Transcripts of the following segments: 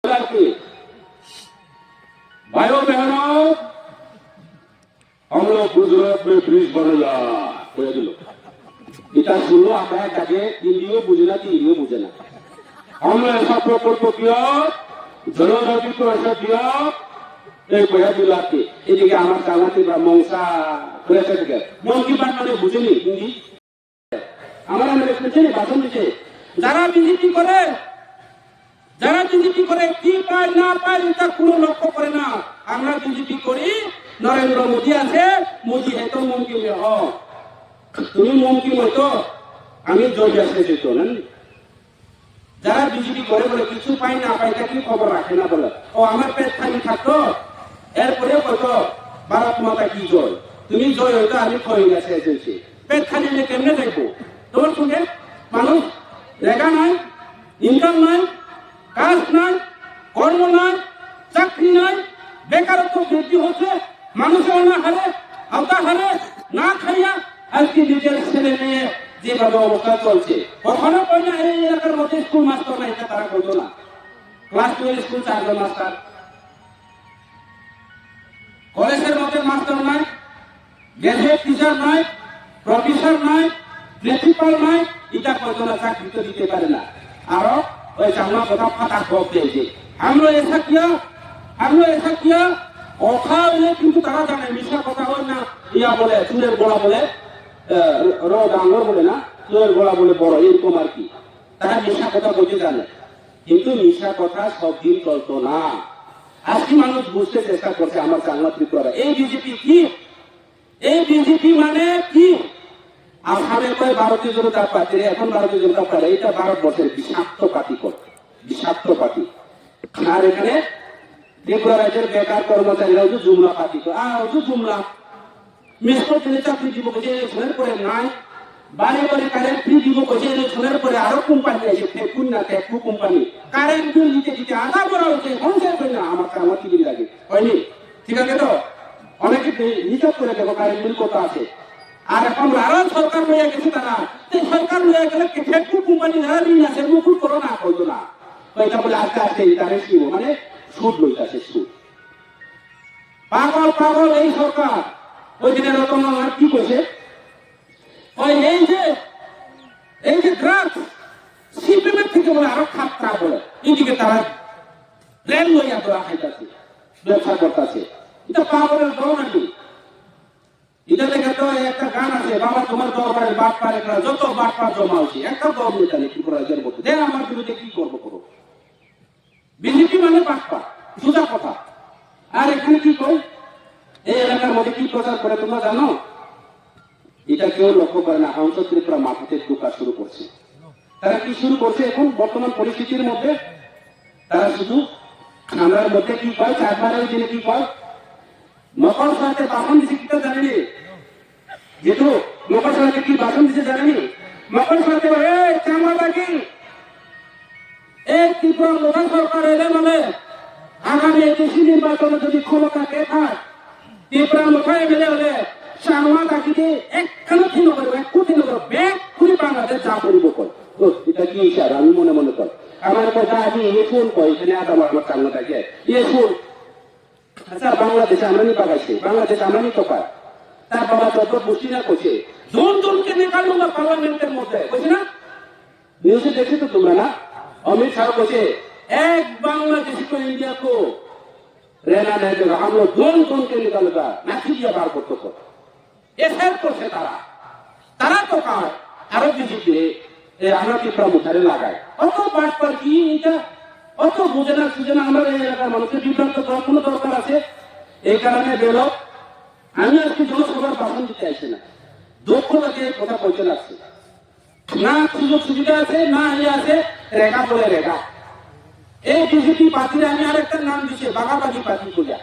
भाइयों बहनों, हम लोग गुजरात में ब्रिज बनेगा इतना सुनो আমরা তাকে হিন্দিও বুঝে না হিন্দিও বুঝে না আমরা ऐसा प्रकल्प किया জনজাতি को ऐसा किया এই কয়া দিলাতে এদিকে আমার কামাতে বা মংসা করেছে থেকে মন কি বাত মানে বুঝেনি হিন্দি আমার আমাদের বুঝেনি ভাষণ দিতে যারা বিজেপি করে কি পায় না পায় এটা কোনো লক্ষ্য করে না আমরা বিজেপি করি নরেন্দ্র মোদী আছে মোদী হয়তো মুমকিন হয় তুমি মুমকিন হয়তো আমি জয় আসতে যেত না যারা বিজেপি করে বলে কিছু পাই না পাই তা কি খবর রাখে না বলে ও আমার পেট খালি থাকতো এরপরে হয়তো ভারত মাতা কি জয় তুমি জয় হয়তো আমি খয়ে গেছে এসেছি পেট খালি নিয়ে কেমনে দেখবো তোমার সঙ্গে মানুষ রেখা নাই ইনকাম নাই কাজ নাই কর্ম নাই চাকরি নাই বেকারত্ব বৃদ্ধি হচ্ছে মানুষের না হারে আওতা হারে না খাইয়া আজকে নিজের ছেলে মেয়ে যেভাবে অবস্থা চলছে কখনো কই না এই এলাকার মধ্যে স্কুল মাস্টার নাই এটা তারা বলতো না ক্লাস 12 স্কুল 4 জন মাস্টার কলেজের মধ্যে মাস্টার নাই গ্রাজুয়েট টিচার নাই প্রফেসর নাই প্রিন্সিপাল নাই এটা কয়তো না চাকরি তো দিতে পারে না আর ওই চামড়া কথা ফাটা খোপ দিয়েছে আমরা এসা কিয়া কথা বলে কিন্তু তারা জানে মিশা কথা হয় না ইয়া বলে চুলের গোড়া বলে ডাঙ্গর বলে না চুলের গোড়া বলে বড় এরকম আর কি তারা মিশা কথা বলতে জানে কিন্তু মিশা কথা সব দিন চলতো না আজকে মানুষ বুঝতে চেষ্টা করছে আমার চাংলা ত্রিপুরা এই বিজেপি কি এই বিজেপি মানে কি আসামে কয় ভারতীয় জনতা পার্টি এখন ভারতীয় জনতা পার্টি এটা ভারতবর্ষের বিষাক্ত পার্টি আর এখানে ত্রিপুরা রাজ্যের বেকার কর্মচারীরা জুমলা পার্টি জুমলা মিশ্র দিনে চাকরি দিব ইলেকশনের পরে নাই বাড়ি কারেন্ট ফ্রি দিব ইলেকশনের পরে আরো কোম্পানি আছে ফেকুন না টেকু কোম্পানি কারেন্ট বিল দিতে আধা করা হচ্ছে সংসার করে না আমার কি বিল লাগে হয়নি ঠিক আছে তো অনেকে হিসাব করে দেখো কারেন্ট বিল কত আছে আর এখন আরো সরকার লইয়া গেছে তারা সরকার লইয়া গেলে ফেকু কোম্পানি যারা ঋণ আছে মুকুল করো না কইতো না এটা বলে আস্তে আস্তে ইন্টারেস্ট দিব মানে সুদ লইতাছে সুদ পাগল এই সরকার ওই দিনে রতন কি করছে ওই এই যে ড্রাগস সিপিএমের থেকে বলে আরো খাতরা বলে এদিকে তারা ব্রেন লইয়া তোরা খাইতাছে ব্যবসা করতেছে এটা পাগলের দল নাকি এটা দেখে তো একটা গান আছে বাবা তোমার দরবারে বাট পারে যত বাট পা জমা হচ্ছে একটা দল নেতা নেই ত্রিপুরা রাজ্যের মধ্যে দেখ আমার বিরুদ্ধে কি করবো করো বিজেপি মানে বাট পা সোজা কথা আর এখানে কি কই এই এলাকার মধ্যে কি প্রচার করে তোমরা জানো এটা কেউ লক্ষ্য করে না হংস ত্রিপুরা মাটিতে ঢোকা শুরু করছে তারা কি শুরু করছে এখন বর্তমান পরিস্থিতির মধ্যে তারা শুধু আমরার মধ্যে কি কয় চারবারের দিনে কি কয় মকর সংক্রান্তিতে ভাষণ দিচ্ছে কি জানেনি যেহেতু মকর সংক্রান্তিতে কি ভাষণ দিচ্ছে জানেনি মকর সংক্রান্তিতে চামড়া বাকি এই ত্রিপুরা মোদী সরকার এলে মানে আগামী দেশি নির্বাচনে যদি ক্ষমতা কে থাক ত্রিপুরা মুখে এমএলএ হলে চামড়া বাকিতে একখানে থিন করবে এক কোটি নগর ব্যাগ খুলি বাংলাদেশ যা করিব কর এটা কি ইশারা আমি মনে মনে কর আমার কথা আমি ফোন কই এখানে আমার চামড়া থাকে ফোন আচ্ছা বাংলাদেশে আমরা নি পাকাইছে বাংলাদেশে আমরা নি তো পাই তার বাবা যত বুঝি না করছে জনকে নিকালো না পার্লামেন্টের মধ্যে বুঝি না নিউজে দেখছি তো তোমরা না अमित शाह बोले एक बांग्लादेशी को इंडिया को रहना नहीं देगा हम लोग जोन के निकालेगा नाचिया बार করতে কর এসব করছে তারা তো কার আরো বিজেপি আমরা কি প্রমোটারে লাগায় অত বাট পর কি এটা অত বুঝে না আমরা এই এলাকার মানুষের বিভ্রান্ত করার কোনো দরকার আছে এই কারণে বেরো আমি আজকে জনসভার ভাষণ দিতে আসছি না দুঃখ লাগে কথা বলতে লাগছে না সুযোগ সুবিধা আছে না আছে রেখা বলে রেখা এই বিজেপি পার্টির আমি আরেকটা নাম দিচ্ছে বাঘাবাগি পার্টি পূজা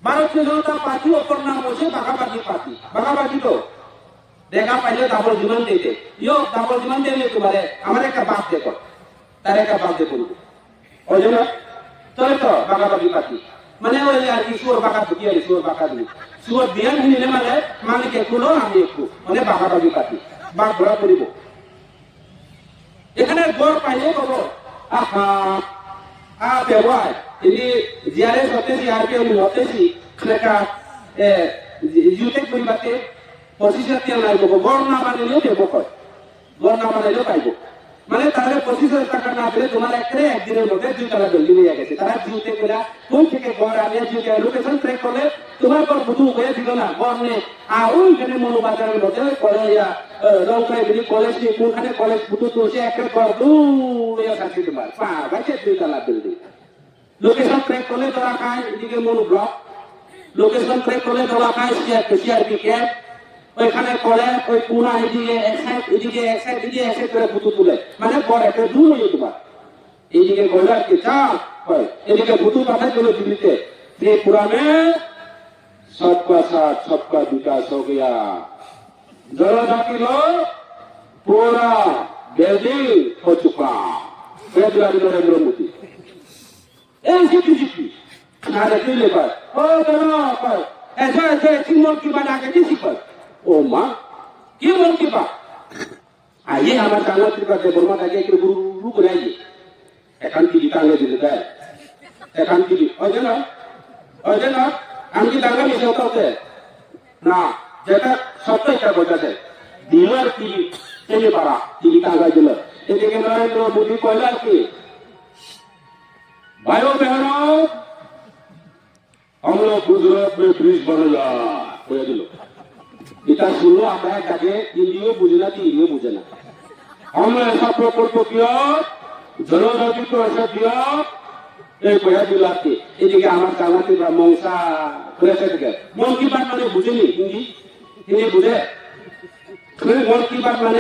ভারতীয় জনতা পার্টি অপর নাম হচ্ছে বাঘাবাগি পার্টি বাঘাবাগি তো রেখা পাইলে ডাবল জীবন দিতে ডাবল জীবন দিলে তোমার আমার একটা বাপ দেখো তার একটা বাপ দেখুন ওই জন্য চলে তো বাঘাবাগি পার্টি মানে ওই আর কি সুর বাঘা ঢুকি আর সুর বাঘা দিলি সুর দিয়ে নিলে মানে মালিক একটু আমি একটু মানে বাঘাবাগি পার্টি বাঘ ঘোরা করিব এখানে গড় পাইলে বলো আহা ব্যবহার ini জিআরএস হতেছি আরপিএম হতেছি সেটা ইউটেক পরিবারে 25,000 টাকা লাগবে গড় না বানাইলেও দেবো কয় গড় না বানাইলেও পাইব মানে তাহলে 25,000 টাকা না পেলে তোমার একদিনের মধ্যে 2 তলা বিল্ডিং হয়ে গেছে তারা জিউতে করে কোন থেকে গড় আনিয়ে জিউতে লোকেশন ট্র্যাক করলে তোমার পর বুধু হয়ে দিল না গড় নে আর ওইখানে মনোবাজারের মধ্যে করে রংকাই বিলি কলেজ নিয়ে কোনখানে কলেজ বুধু তুলছে একটা গড় দূরে আছে তোমার পা গাছে 2 তলা বিল্ডিং লোকেশন ট্র্যাক করলে ধরা খায় এদিকে মনো ব্লক লোকেশন ট্র্যাক করলে ধরা খায় সিআরপি ক্যাম্প ওইখানে করে ওই কোনা এদিকে এক্সাইড করে বুতু তুলে মানে বড় একটা দূর হয়ে তোমার এইদিকে গলা কি চাপ হয় এদিকে বুতু পাঠায় চলে দিল্লিতে त्रिपुरा में सबका साथ सबका विकास हो गया जनता लोग पूरा बिल्डिंग हो चुका फेब्रुआरी नरेंद्र मोदी ऐसी बीजेपी नारे दिल्ली पर ओ दोनों पर ऐसे चिमोल की बना के किसी पर ओ माँ ये मन की बात आइए हमारे सांगत का बर्मा का एक रुक रहिए एकांत की टांगे दिल गए एकांत की अजय ना हम की टांगे में होता होते ना যেটা সত্যি এটা বোঝাতে দিলার কি চলে পারা কি টাঙ্গা দিল এদিকে নরেন্দ্র মোদী কইলার কি भाइयों बहनों हम लोग गुजरात में ब्रिज बनाया কইয়া দিল এটা শুনলো আমরা তাকে হিন্দিও বুঝি না তিনিও বুঝে না আমরা ऐसा प्रकल्प किया जनजाति को ऐसा दिया এই কইয়া দিল আপনি এদিকে আমার কামাতি বা মংসা করেছে থেকে মন কি বাত মানে বুঝেনি হিন্দি বুঝে মন কি বাত মানে